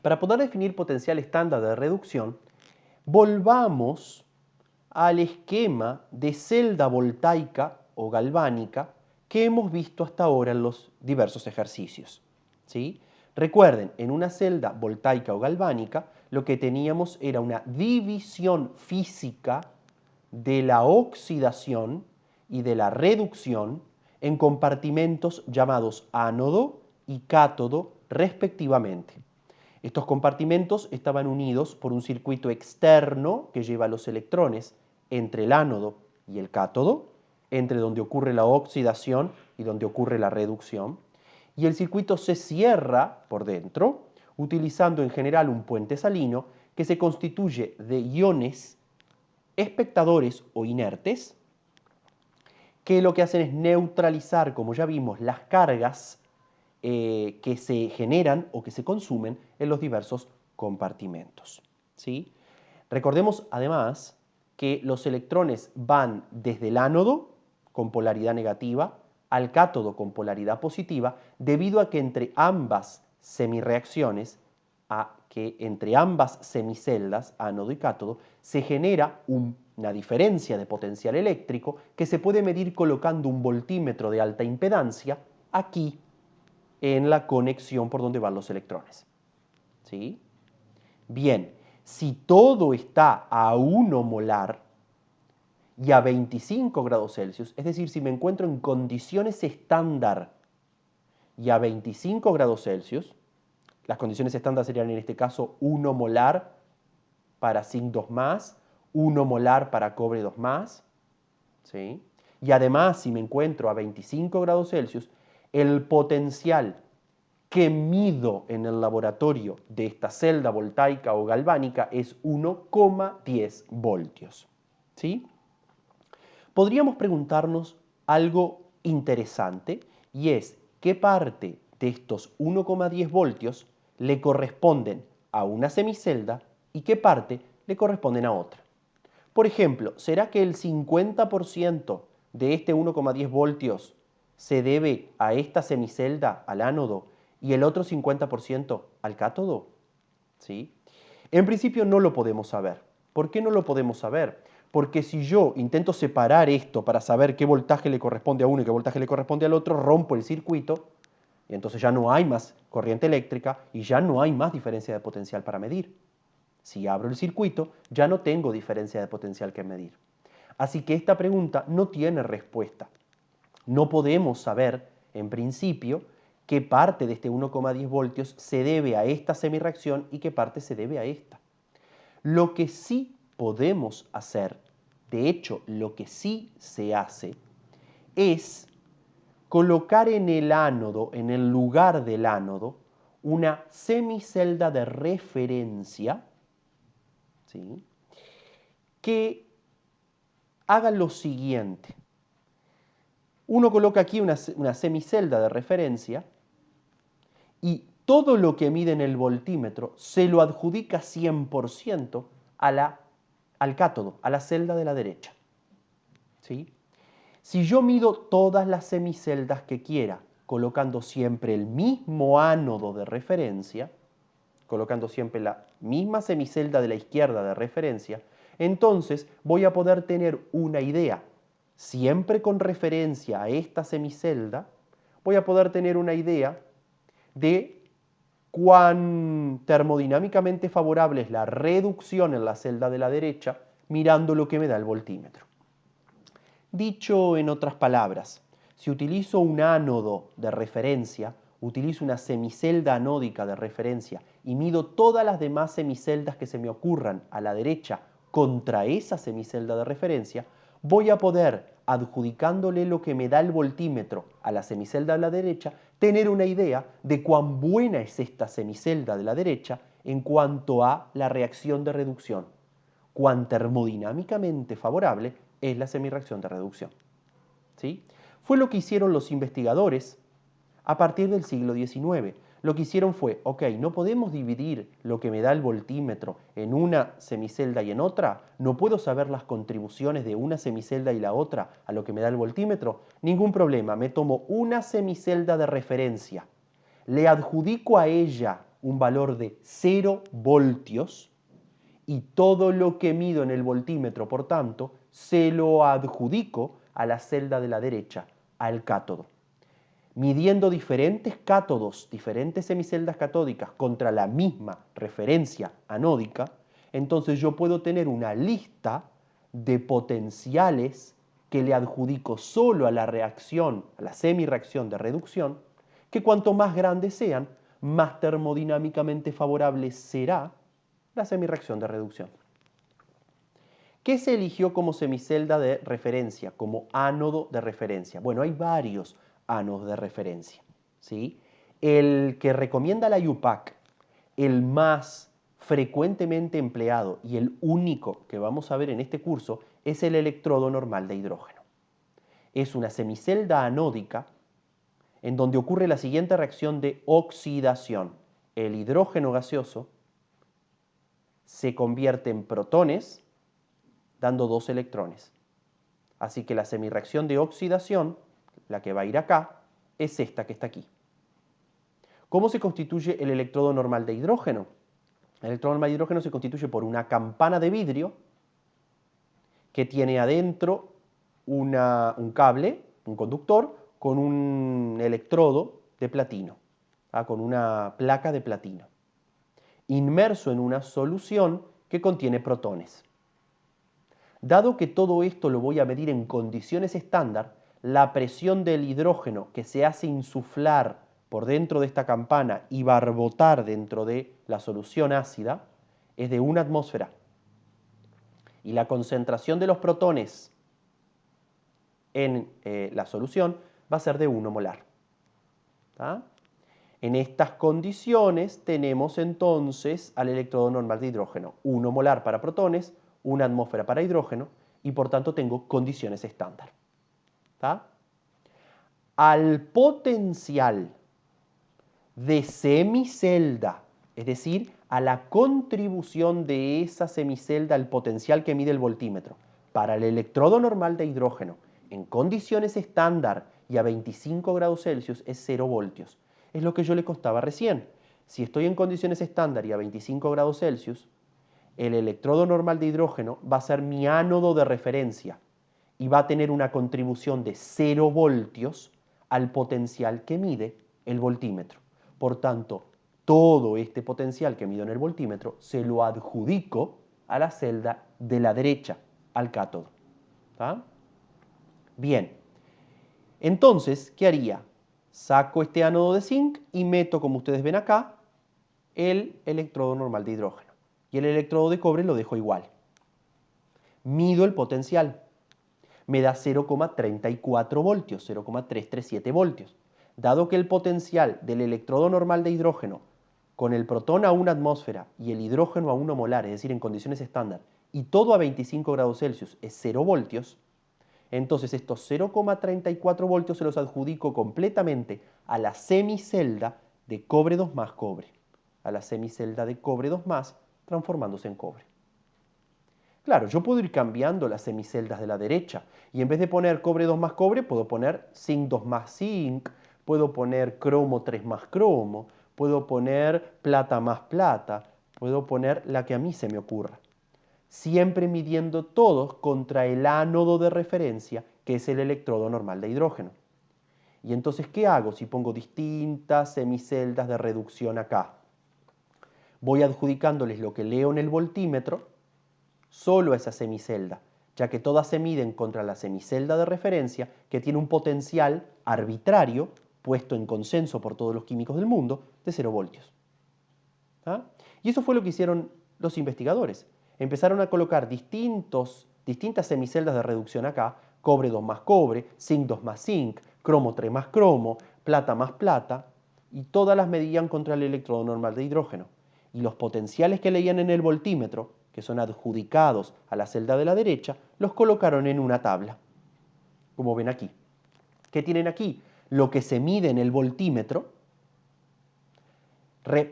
Para poder definir potencial estándar de reducción, volvamos al esquema de celda voltaica o galvánica que hemos visto hasta ahora en los diversos ejercicios. ¿Sí? Recuerden, en una celda voltaica o galvánica lo que teníamos era una división física de la oxidación y de la reducción en compartimentos llamados ánodo y cátodo respectivamente. Estos compartimentos estaban unidos por un circuito externo que lleva los electrones entre el ánodo y el cátodo, entre donde ocurre la oxidación y donde ocurre la reducción, y el circuito se cierra por dentro utilizando en general un puente salino que se constituye de iones espectadores o inertes que lo que hacen es neutralizar, como ya vimos, las cargas que se generan o que se consumen en los diversos compartimentos. ¿Sí? Recordemos además que los electrones van desde el ánodo con polaridad negativa al cátodo con polaridad positiva, debido a que entre ambas semirreacciones, entre ambas semiceldas, ánodo y cátodo, se genera una diferencia de potencial eléctrico que se puede medir colocando un voltímetro de alta impedancia aquí en la conexión por donde van los electrones. ¿Sí? Bien, si todo está a 1 molar y a 25 grados Celsius, es decir, si me encuentro en condiciones estándar y a 25 grados Celsius, las condiciones estándar serían en este caso 1 molar para zinc 2+, 1 molar para cobre 2+, ¿sí? Y además, si me encuentro a 25 grados Celsius, el potencial que mido en el laboratorio de esta celda voltaica o galvánica es 1,10 voltios. ¿Sí? Podríamos preguntarnos algo interesante y es qué parte de estos 1,10 voltios le corresponden a una semicelda y qué parte le corresponden a otra. Por ejemplo, ¿será que el 50% de este 1,10 voltios se debe a esta semicelda, al ánodo, y el otro 50% al cátodo? ¿Sí? En principio no lo podemos saber. ¿Por qué no lo podemos saber? Porque si yo intento separar esto para saber qué voltaje le corresponde a uno y qué voltaje le corresponde al otro, rompo el circuito y entonces ya no hay más corriente eléctrica y ya no hay más diferencia de potencial para medir. Si abro el circuito, ya no tengo diferencia de potencial que medir. Así que esta pregunta no tiene respuesta. No podemos saber, en principio, qué parte de este 1,10 voltios se debe a esta semirreacción y qué parte se debe a esta. Lo que sí podemos hacer, de hecho, lo que sí se hace, es colocar en el ánodo, en el lugar del ánodo, una semicelda de referencia, ¿sí?, que haga lo siguiente. Uno coloca aquí una semicelda de referencia y todo lo que mide en el voltímetro se lo adjudica 100% al cátodo, a la celda de la derecha. ¿Sí? Si yo mido todas las semiceldas que quiera, colocando siempre el mismo ánodo de referencia, colocando siempre la misma semicelda de la izquierda de referencia, entonces voy a poder tener una idea, siempre con referencia a esta semicelda, voy a poder tener una idea de cuán termodinámicamente favorable es la reducción en la celda de la derecha mirando lo que me da el voltímetro. Dicho en otras palabras, si utilizo un ánodo de referencia, utilizo una semicelda anódica de referencia y mido todas las demás semiceldas que se me ocurran a la derecha contra esa semicelda de referencia, voy a poder, adjudicándole lo que me da el voltímetro a la semicelda de la derecha, tener una idea de cuán buena es esta semicelda de la derecha en cuanto a la reacción de reducción, cuán termodinámicamente favorable es la semirreacción de reducción. ¿Sí? Fue lo que hicieron los investigadores a partir del siglo XIX. Lo que hicieron fue, ok, no podemos dividir lo que me da el voltímetro en una semicelda y en otra, no puedo saber las contribuciones de una semicelda y la otra a lo que me da el voltímetro, ningún problema, me tomo una semicelda de referencia, le adjudico a ella un valor de 0 voltios y todo lo que mido en el voltímetro, por tanto, se lo adjudico a la celda de la derecha, al cátodo. Midiendo diferentes cátodos, diferentes semiceldas catódicas contra la misma referencia anódica, entonces yo puedo tener una lista de potenciales que le adjudico solo a la reacción, a la semirreacción de reducción, que cuanto más grandes sean, más termodinámicamente favorable será la semirreacción de reducción. ¿Qué se eligió como semicelda de referencia, como ánodo de referencia? Bueno, hay varios ánodos de referencia, ¿sí? El que recomienda la IUPAC, el más frecuentemente empleado y el único que vamos a ver en este curso, es el electrodo normal de hidrógeno. Es una semicelda anódica en donde ocurre la siguiente reacción de oxidación. El hidrógeno gaseoso se convierte en protones, dando 2 electrones. Así que la semirreacción de oxidación, la que va a ir acá, es esta que está aquí. ¿Cómo se constituye el electrodo normal de hidrógeno? El electrodo normal de hidrógeno se constituye por una campana de vidrio que tiene adentro un cable, un conductor, con un electrodo de platino, con una placa de platino, inmerso en una solución que contiene protones. Dado que todo esto lo voy a medir en condiciones estándar, la presión del hidrógeno que se hace insuflar por dentro de esta campana y barbotar dentro de la solución ácida es de 1 atmósfera. Y la concentración de los protones en la solución va a ser de 1 molar. ¿Tá? En estas condiciones tenemos entonces al electrodo normal de hidrógeno. 1 molar para protones, 1 atmósfera para hidrógeno y por tanto tengo condiciones estándar. ¿Tá? Al potencial de semicelda, es decir, a la contribución de esa semicelda al potencial que mide el voltímetro para el electrodo normal de hidrógeno en condiciones estándar y a 25 grados Celsius es 0 voltios. Es lo que yo le contaba recién. Si estoy en condiciones estándar y a 25 grados Celsius, el electrodo normal de hidrógeno va a ser mi ánodo de referencia y va a tener una contribución de 0 voltios al potencial que mide el voltímetro. Por tanto, todo este potencial que mido en el voltímetro se lo adjudico a la celda de la derecha, al cátodo. ¿Tá? Bien, entonces, ¿qué haría? Saco este ánodo de zinc y meto, como ustedes ven acá, el electrodo normal de hidrógeno. Y el electrodo de cobre lo dejo igual. Mido el potencial. Me da 0,34 voltios, 0,337 voltios. Dado que el potencial del electrodo normal de hidrógeno con el protón a 1 atmósfera y el hidrógeno a 1 molar, es decir, en condiciones estándar, y todo a 25 grados Celsius es 0 voltios, entonces estos 0,34 voltios se los adjudico completamente a la semicelda de cobre 2 más cobre, a la semicelda de cobre 2 más transformándose en cobre. Claro, yo puedo ir cambiando las semiceldas de la derecha y en vez de poner cobre 2 más cobre, puedo poner zinc 2 más zinc, puedo poner cromo 3 más cromo, puedo poner plata más plata, puedo poner la que a mí se me ocurra. Siempre midiendo todos contra el ánodo de referencia, que es el electrodo normal de hidrógeno. Y entonces, ¿qué hago si pongo distintas semiceldas de reducción acá? Voy adjudicándoles lo que leo en el voltímetro solo a esa semicelda, ya que todas se miden contra la semicelda de referencia que tiene un potencial arbitrario, puesto en consenso por todos los químicos del mundo, de 0 voltios. ¿Ah? Y eso fue lo que hicieron los investigadores. Empezaron a colocar distintas semiceldas de reducción acá, cobre 2 más cobre, zinc 2 más zinc, cromo 3 más cromo, plata más plata, y todas las medían contra el electrodo normal de hidrógeno. Y los potenciales que leían en el voltímetro, que son adjudicados a la celda de la derecha, los colocaron en una tabla, como ven aquí. ¿Qué tienen aquí? Lo que se mide en el voltímetro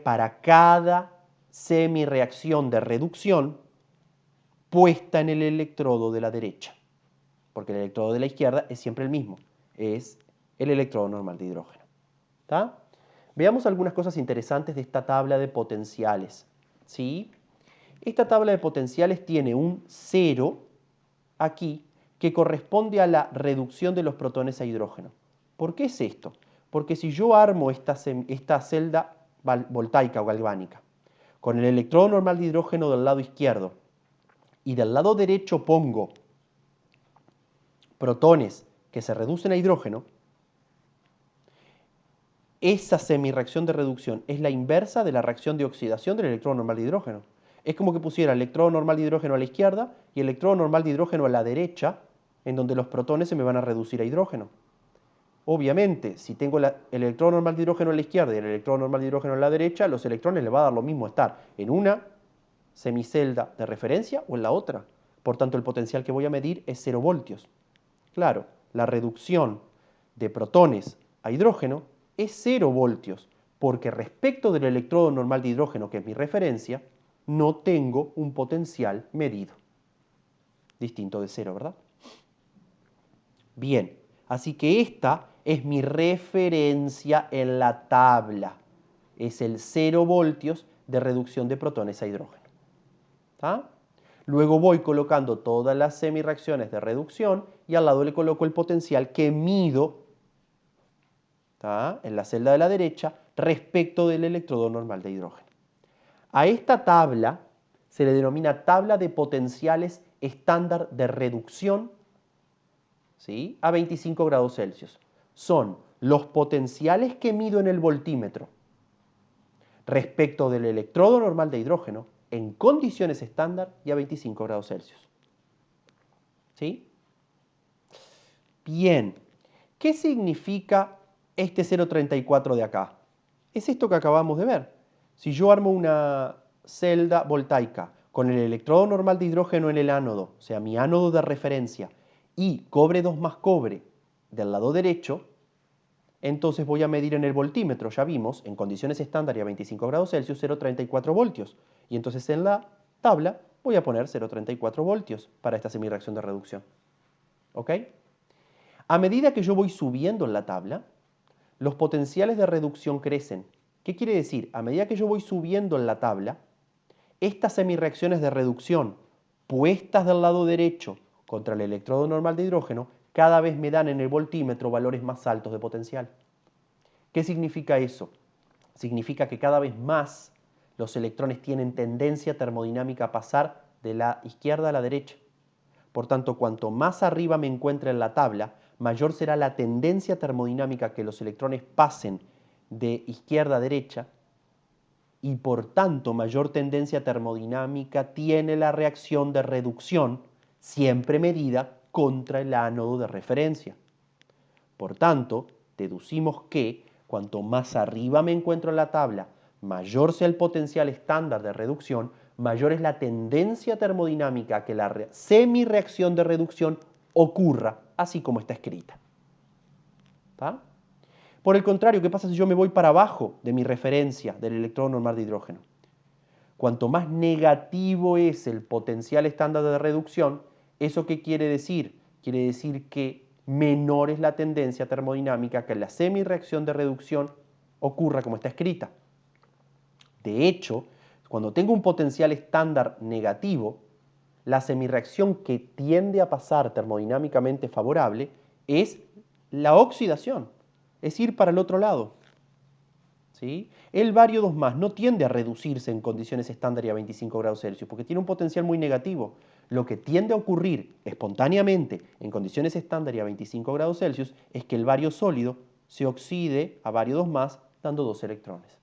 para cada semirreacción de reducción puesta en el electrodo de la derecha, porque el electrodo de la izquierda es siempre el mismo, es el electrodo normal de hidrógeno. ¿Tá? Veamos algunas cosas interesantes de esta tabla de potenciales, ¿sí? Esta tabla de potenciales tiene un 0 aquí que corresponde a la reducción de los protones a hidrógeno. ¿Por qué es esto? Porque si yo armo esta celda voltaica o galvánica con el electrodo normal de hidrógeno del lado izquierdo y del lado derecho pongo protones que se reducen a hidrógeno, esa semirreacción de reducción es la inversa de la reacción de oxidación del electrodo normal de hidrógeno. Es como que pusiera el electrodo normal de hidrógeno a la izquierda y el electrodo normal de hidrógeno a la derecha, en donde los protones se me van a reducir a hidrógeno. Obviamente, si tengo el electrodo normal de hidrógeno a la izquierda y el electrodo normal de hidrógeno a la derecha, los electrones les va a dar lo mismo estar en una semicelda de referencia o en la otra. Por tanto, el potencial que voy a medir es 0 voltios. Claro, la reducción de protones a hidrógeno es 0 voltios, porque respecto del electrodo normal de hidrógeno, que es mi referencia, no tengo un potencial medido. Distinto de 0, ¿verdad? Bien, así que esta es mi referencia en la tabla. Es el 0 voltios de reducción de protones a hidrógeno. ¿Tá? Luego voy colocando todas las semirreacciones de reducción y al lado le coloco el potencial que mido, ¿tá?, en la celda de la derecha respecto del electrodo normal de hidrógeno. A esta tabla se le denomina tabla de potenciales estándar de reducción, ¿sí?, a 25 grados Celsius. Son los potenciales que mido en el voltímetro respecto del electrodo normal de hidrógeno en condiciones estándar y a 25 grados Celsius. ¿Sí? Bien, ¿qué significa este 0,34 de acá? Es esto que acabamos de ver. Si yo armo una celda voltaica con el electrodo normal de hidrógeno en el ánodo, o sea, mi ánodo de referencia, y cobre 2 más cobre del lado derecho, entonces voy a medir en el voltímetro, ya vimos, en condiciones estándar y a 25 grados Celsius, 0,34 voltios. Y entonces en la tabla voy a poner 0,34 voltios para esta semirreacción de reducción. ¿Ok? A medida que yo voy subiendo en la tabla, los potenciales de reducción crecen. ¿Qué quiere decir? A medida que yo voy subiendo en la tabla, estas semirreacciones de reducción puestas del lado derecho contra el electrodo normal de hidrógeno cada vez me dan en el voltímetro valores más altos de potencial. ¿Qué significa eso? Significa que cada vez más los electrones tienen tendencia termodinámica a pasar de la izquierda a la derecha. Por tanto, cuanto más arriba me encuentre en la tabla, mayor será la tendencia termodinámica que los electrones pasen de izquierda a derecha y por tanto mayor tendencia termodinámica tiene la reacción de reducción, siempre medida contra el ánodo de referencia. Por tanto, deducimos que cuanto más arriba me encuentro en la tabla, mayor sea el potencial estándar de reducción, mayor es la tendencia termodinámica a que la semirreacción de reducción ocurra, así como está escrita. ¿Tá? Por el contrario, ¿qué pasa si yo me voy para abajo de mi referencia del electrodo normal de hidrógeno? Cuanto más negativo es el potencial estándar de reducción, ¿eso qué quiere decir? Quiere decir que menor es la tendencia termodinámica a que la semirreacción de reducción ocurra como está escrita. De hecho, cuando tengo un potencial estándar negativo, la semirreacción que tiende a pasar termodinámicamente favorable es la oxidación, es ir para el otro lado. ¿Sí? El bario 2 no tiende a reducirse en condiciones estándar y a 25 grados Celsius porque tiene un potencial muy negativo. Lo que tiende a ocurrir espontáneamente en condiciones estándar y a 25 grados Celsius es que el bario sólido se oxide a bario 2 dando 2 electrones.